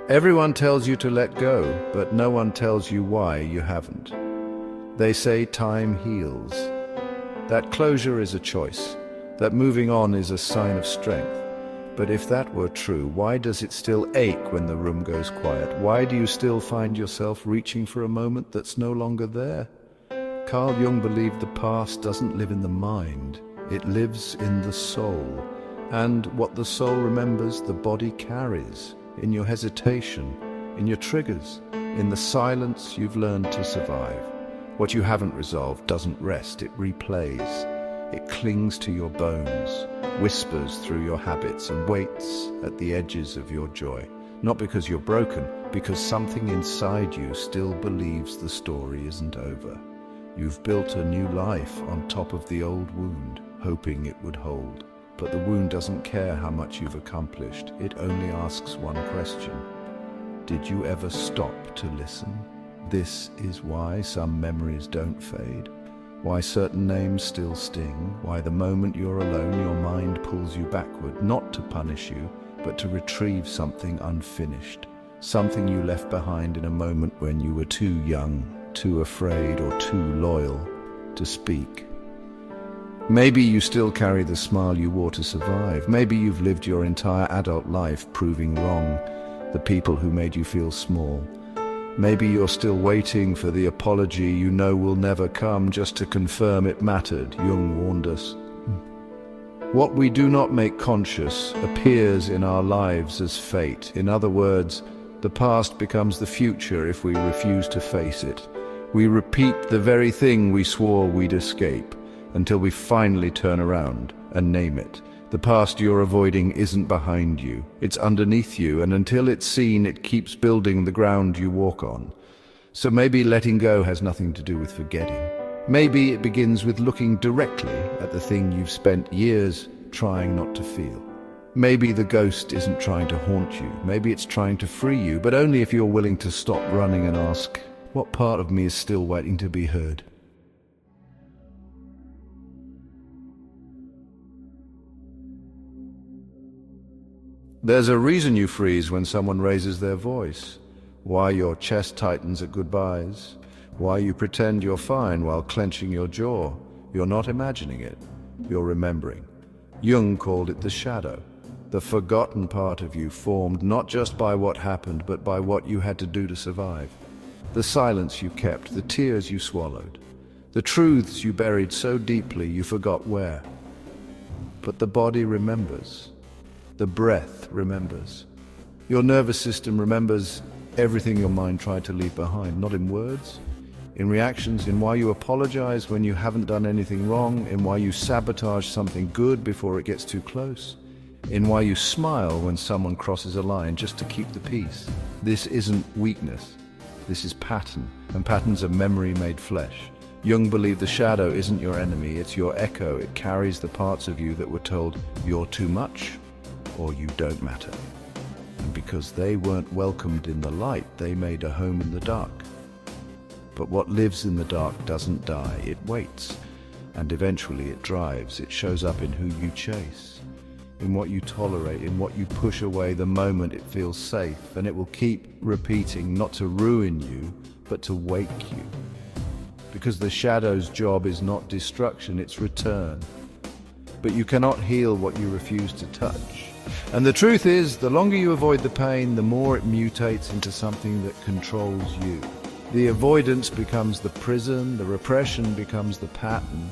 Everyone tells you to let go, but no one tells you why you haven't. They say time heals. That closure is a choice. That moving on is a sign of strength. But if that were true, why does it still ache when the room goes quiet? Why do you still find yourself reaching for a moment that's no longer there? Carl Jung believed the past doesn't live in the mind. It lives in the soul. And what the soul remembers, the body carries. In your hesitation, in your triggers, in the silence you've learned to survive. What you haven't resolved doesn't rest, it replays. It clings to your bones, whispers through your habits, and waits at the edges of your joy. Not because you're broken, because something inside you still believes the story isn't over. You've built a new life on top of the old wound, hoping it would hold. But the wound doesn't care how much you've accomplished. It only asks one question. Did you ever stop to listen? This is why some memories don't fade. Why certain names still sting. Why the moment you're alone, your mind pulls you backward, not to punish you, but to retrieve something unfinished. Something you left behind in a moment when you were too young, too afraid, or too loyal to speak. Maybe you still carry the smile you wore to survive. Maybe you've lived your entire adult life proving wrong the people who made you feel small. Maybe you're still waiting for the apology you know will never come just to confirm it mattered. Jung warned us. What we do not make conscious appears in our lives as fate. In other words, the past becomes the future if we refuse to face it. We repeat the very thing we swore we'd escape, until we finally turn around and name it. The past you're avoiding isn't behind you, it's underneath you, and until it's seen, it keeps building the ground you walk on. So maybe letting go has nothing to do with forgetting. Maybe it begins with looking directly at the thing you've spent years trying not to feel. Maybe the ghost isn't trying to haunt you, maybe it's trying to free you, but only if you're willing to stop running and ask, what part of me is still waiting to be heard? There's a reason you freeze when someone raises their voice, why your chest tightens at goodbyes, why you pretend you're fine while clenching your jaw. You're not imagining it, you're remembering. Jung called it the shadow, the forgotten part of you formed not just by what happened, but by what you had to do to survive. The silence you kept, the tears you swallowed, the truths you buried so deeply you forgot where. But the body remembers. The breath remembers. Your nervous system remembers everything your mind tried to leave behind, not in words, in reactions, in why you apologize when you haven't done anything wrong, in why you sabotage something good before it gets too close, in why you smile when someone crosses a line just to keep the peace. This isn't weakness, this is pattern, and patterns are memory made flesh. Jung believed the shadow isn't your enemy, it's your echo. It carries the parts of you that were told you're too much, or you don't matter. And because they weren't welcomed in the light, they made a home in the dark. But what lives in the dark doesn't die, it waits. And eventually it drives, it shows up in who you chase, in what you tolerate, in what you push away the moment it feels safe. And it will keep repeating, not to ruin you, but to wake you. Because the shadow's job is not destruction, it's return. But you cannot heal what you refuse to touch. And the truth is, the longer you avoid the pain, the more it mutates into something that controls you. The avoidance becomes the prison, the repression becomes the pattern.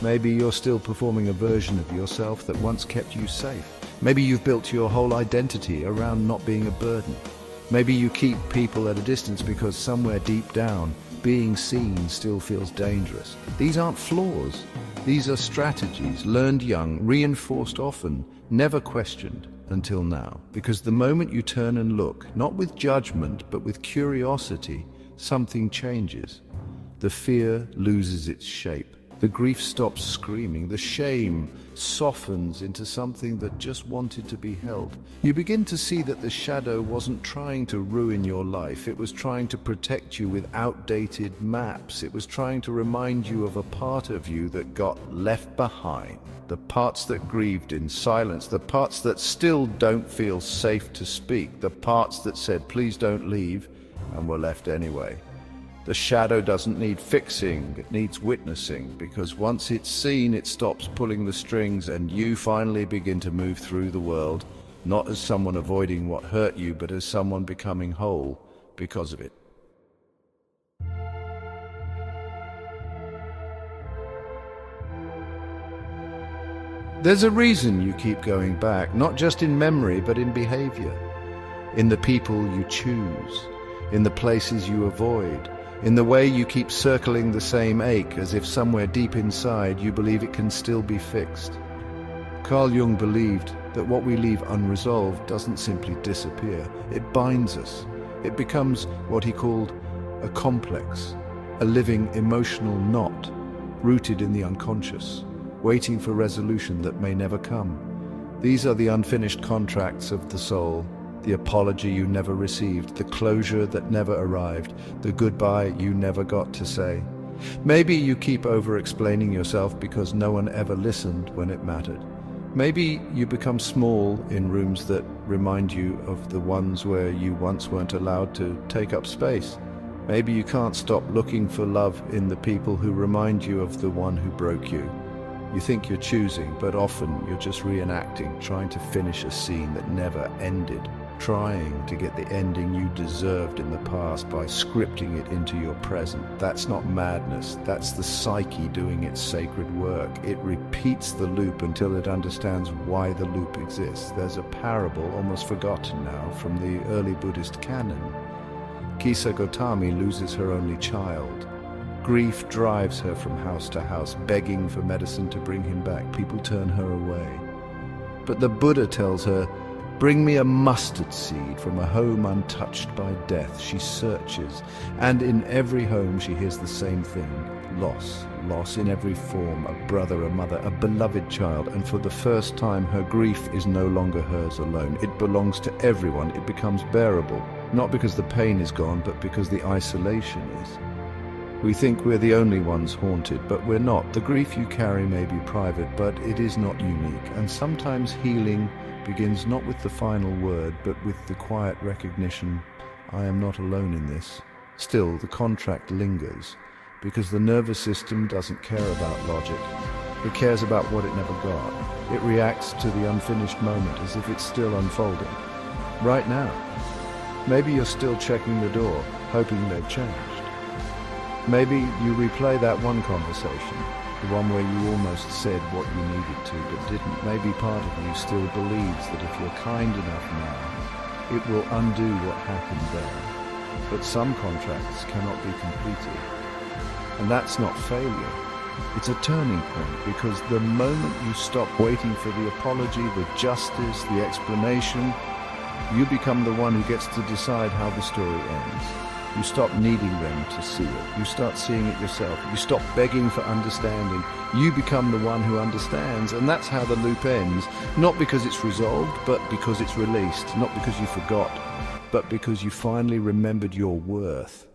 Maybe you're still performing a version of yourself that once kept you safe. Maybe you've built your whole identity around not being a burden. Maybe you keep people at a distance because somewhere deep down, being seen still feels dangerous. These aren't flaws. These are strategies, learned young, reinforced often, never questioned until now. Because the moment you turn and look, not with judgment, but with curiosity, something changes. The fear loses its shape. The grief stops screaming, the shame softens into something that just wanted to be held. You begin to see that the shadow wasn't trying to ruin your life, it was trying to protect you with outdated maps. It was trying to remind you of a part of you that got left behind. The parts that grieved in silence, the parts that still don't feel safe to speak, the parts that said, please don't leave, and were left anyway. The shadow doesn't need fixing, it needs witnessing, because once it's seen, it stops pulling the strings and you finally begin to move through the world, not as someone avoiding what hurt you, but as someone becoming whole because of it. There's a reason you keep going back, not just in memory, but in behavior, in the people you choose, in the places you avoid, in the way you keep circling the same ache as if somewhere deep inside you believe it can still be fixed. Carl Jung believed that what we leave unresolved doesn't simply disappear, it binds us. It becomes what he called a complex, a living emotional knot, rooted in the unconscious, waiting for resolution that may never come. These are the unfinished contracts of the soul, the apology you never received, the closure that never arrived, the goodbye you never got to say. Maybe you keep over-explaining yourself because no one ever listened when it mattered. Maybe you become small in rooms that remind you of the ones where you once weren't allowed to take up space. Maybe you can't stop looking for love in the people who remind you of the one who broke you. You think you're choosing, but often you're just reenacting, trying to finish a scene that never ended. Trying to get the ending you deserved in the past by scripting it into your present. That's not madness, that's the psyche doing its sacred work. It repeats the loop until it understands why the loop exists. There's a parable, almost forgotten now, from the early Buddhist canon. Kisa Gotami loses her only child. Grief drives her from house to house, begging for medicine to bring him back. People turn her away. But the Buddha tells her, bring me a mustard seed from a home untouched by death. She searches, and in every home she hears the same thing. Loss in every form, a brother, a mother, a beloved child, and for the first time her grief is no longer hers alone. It belongs to everyone. It becomes bearable, not because the pain is gone, but because the isolation is. We think we're the only ones haunted, but we're not. The grief you carry may be private, but it is not unique, and sometimes healing begins not with the final word, but with the quiet recognition, I am not alone in this. Still, the contract lingers, because the nervous system doesn't care about logic. It cares about what it never got. It reacts to the unfinished moment as if it's still unfolding. Right now. Maybe you're still checking the door, hoping they've changed. Maybe you replay that one conversation, the one where you almost said what you needed to but didn't. Maybe part of you still believes that if you're kind enough now, it will undo what happened there. But some contracts cannot be completed. And that's not failure. It's a turning point, because the moment you stop waiting for the apology, the justice, the explanation, you become the one who gets to decide how the story ends. You stop needing them to see it. You start seeing it yourself. You stop begging for understanding. You become the one who understands, and that's how the loop ends. Not because it's resolved, but because it's released. Not because you forgot, but because you finally remembered your worth.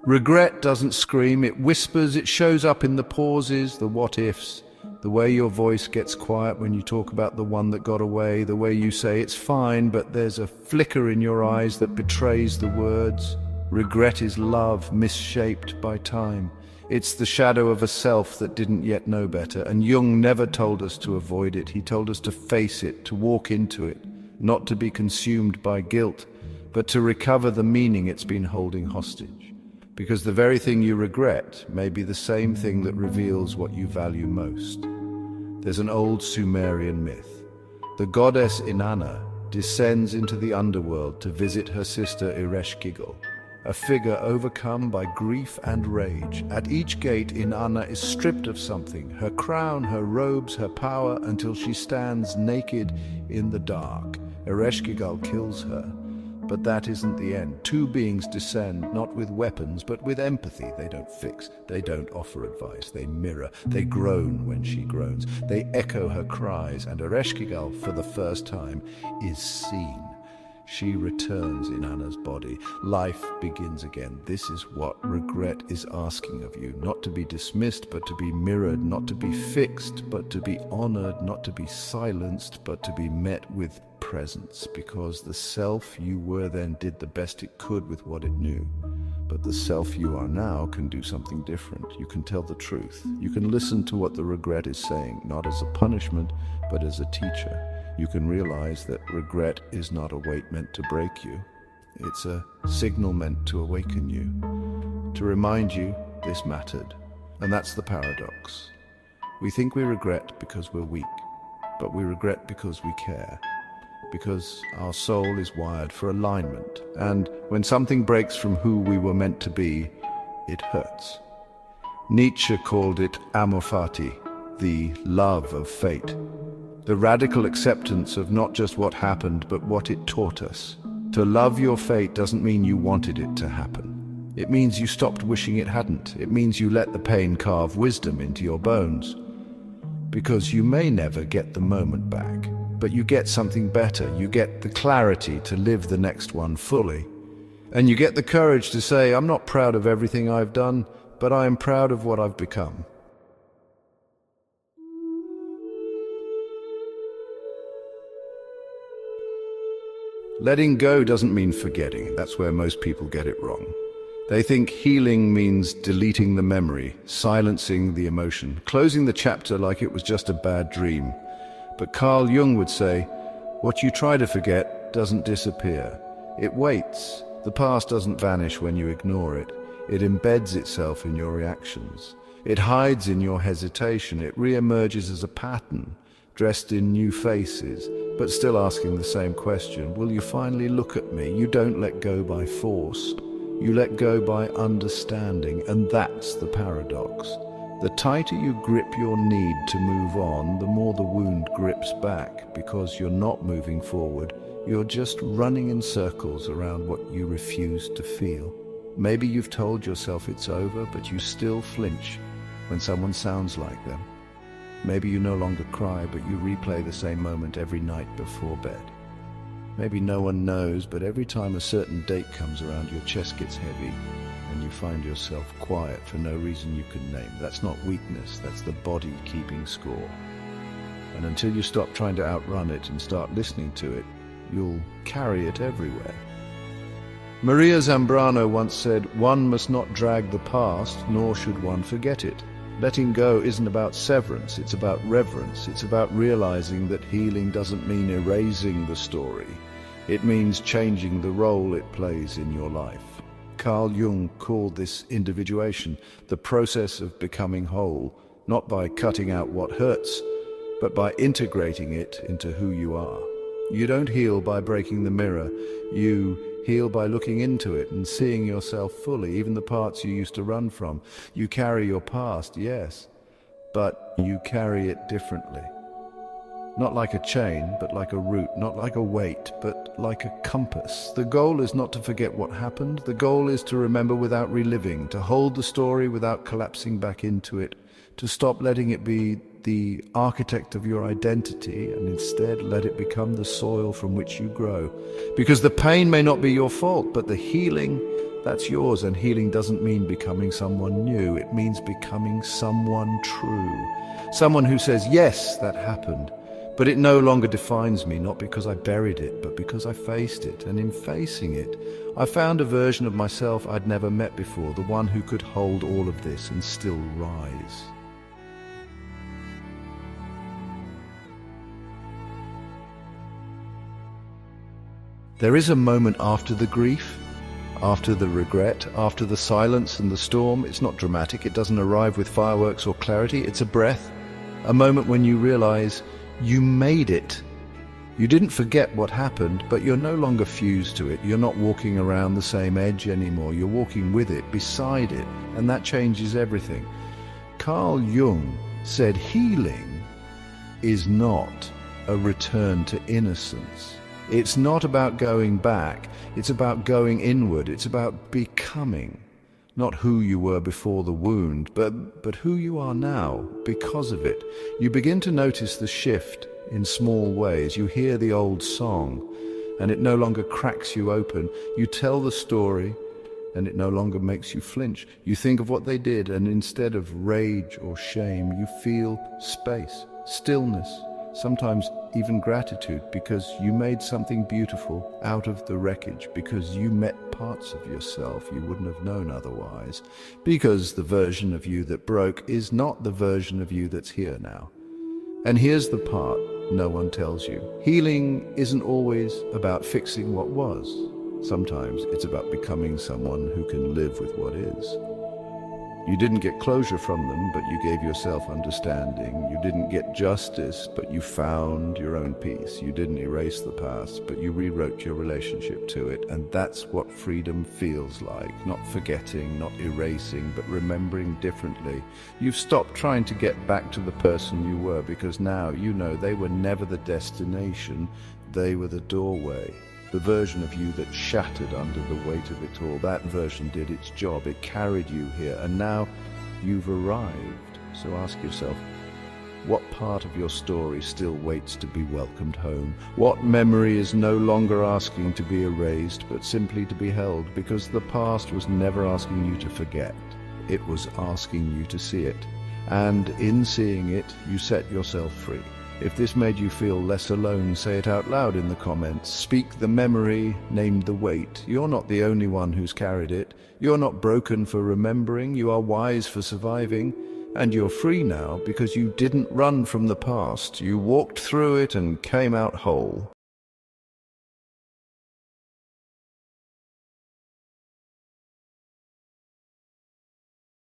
Regret doesn't scream, it whispers, it shows up in the pauses, the what-ifs. The way your voice gets quiet when you talk about the one that got away, the way you say it's fine, but there's a flicker in your eyes that betrays the words. Regret is love misshaped by time. It's the shadow of a self that didn't yet know better, and Jung never told us to avoid it. He told us to face it, to walk into it, not to be consumed by guilt, but to recover the meaning it's been holding hostage. Because the very thing you regret may be the same thing that reveals what you value most. There's an old Sumerian myth. The goddess Inanna descends into the underworld to visit her sister Ereshkigal, a figure overcome by grief and rage. At each gate, Inanna is stripped of something, her crown, her robes, her power, until she stands naked in the dark. Ereshkigal kills her, But that isn't the end. Two beings descend, not with weapons, but with empathy. They don't fix, they don't offer advice, they mirror, they groan when she groans, they echo her cries, and Ereshkigal, for the first time, is seen. She returns in Anna's body. Life begins again. This is what regret is asking of you. Not to be dismissed, but to be mirrored. Not to be fixed, but to be honored. Not to be silenced, but to be met with presence. Because the self you were then did the best it could with what it knew. But the self you are now can do something different. You can tell the truth. You can listen to what the regret is saying, not as a punishment, but as a teacher. You can realize that regret is not a weight meant to break you. It's a signal meant to awaken you, to remind you this mattered. And that's the paradox. We think we regret because we're weak, but we regret because we care, because our soul is wired for alignment. And when something breaks from who we were meant to be, it hurts. Nietzsche called it amor fati, the love of fate. The radical acceptance of not just what happened, but what it taught us. To love your fate doesn't mean you wanted it to happen. It means you stopped wishing it hadn't. It means you let the pain carve wisdom into your bones. Because you may never get the moment back, but you get something better. You get the clarity to live the next one fully. And you get the courage to say, I'm not proud of everything I've done, but I am proud of what I've become. Letting go doesn't mean forgetting. That's where most people get it wrong. They think healing means deleting the memory, silencing the emotion, closing the chapter like it was just a bad dream. But Carl Jung would say, what you try to forget doesn't disappear. It waits. The past doesn't vanish when you ignore it. It embeds itself in your reactions. It hides in your hesitation. It re-emerges as a pattern, dressed in new faces, but still asking the same question. Will you finally look at me? You don't let go by force. You let go by understanding, and that's the paradox. The tighter you grip your need to move on, the more the wound grips back, because you're not moving forward. You're just running in circles around what you refuse to feel. Maybe you've told yourself it's over, but you still flinch when someone sounds like them. Maybe you no longer cry, but you replay the same moment every night before bed. Maybe no one knows, but every time a certain date comes around, your chest gets heavy and you find yourself quiet for no reason you can name. That's not weakness, that's the body keeping score. And until you stop trying to outrun it and start listening to it, you'll carry it everywhere. Maria Zambrano once said, one must not drag the past, nor should one forget it. Letting go isn't about severance, it's about reverence. It's about realizing that healing doesn't mean erasing the story. It means changing the role it plays in your life. Carl Jung called this individuation, the process of becoming whole, not by cutting out what hurts, but by integrating it into who you are. You don't heal by breaking the mirror. You heal by looking into it and seeing yourself fully, even the parts you used to run from. You carry your past, yes, but you carry it differently. Not like a chain, but like a route. Not like a weight, but like a compass. The goal is not to forget what happened. The goal is to remember without reliving, to hold the story without collapsing back into it, to stop letting it be the architect of your identity and instead let it become the soil from which you grow. Because the pain may not be your fault, but the healing, that's yours. And healing doesn't mean becoming someone new. It means becoming someone true. Someone who says, yes, that happened, but it no longer defines me, not because I buried it, but because I faced it. And in facing it, I found a version of myself I'd never met before, the one who could hold all of this and still rise. There is a moment after the grief, after the regret, after the silence and the storm. It's not dramatic, it doesn't arrive with fireworks or clarity. It's a breath, a moment when you realize you made it. You didn't forget what happened, but you're no longer fused to it. You're not walking around the same edge anymore. You're walking with it, beside it, and that changes everything. Carl Jung said healing is not a return to innocence. It's not about going back, it's about going inward, it's about becoming. Not who you were before the wound, but who you are now because of it. You begin to notice the shift in small ways. You hear the old song, and it no longer cracks you open. You tell the story, and it no longer makes you flinch. You think of what they did, and instead of rage or shame, you feel space, stillness, sometimes even gratitude, because you made something beautiful out of the wreckage, because you met parts of yourself you wouldn't have known otherwise, because the version of you that broke is not the version of you that's here now. And here's the part no one tells you. Healing isn't always about fixing what was. Sometimes it's about becoming someone who can live with what is. You didn't get closure from them, but you gave yourself understanding. You didn't get justice, but you found your own peace. You didn't erase the past, but you rewrote your relationship to it. And that's what freedom feels like. Not forgetting, not erasing, but remembering differently. You've stopped trying to get back to the person you were, because now you know they were never the destination. They were the doorway. The version of you that shattered under the weight of it all, that version did its job. It carried you here, and now you've arrived. So ask yourself, what part of your story still waits to be welcomed home? What memory is no longer asking to be erased, but simply to be held? Because the past was never asking you to forget. It was asking you to see it. And in seeing it, you set yourself free. If this made you feel less alone, say it out loud in the comments. Speak the memory, name the weight. You're not the only one who's carried it. You're not broken for remembering. You are wise for surviving. And you're free now because you didn't run from the past. You walked through it and came out whole.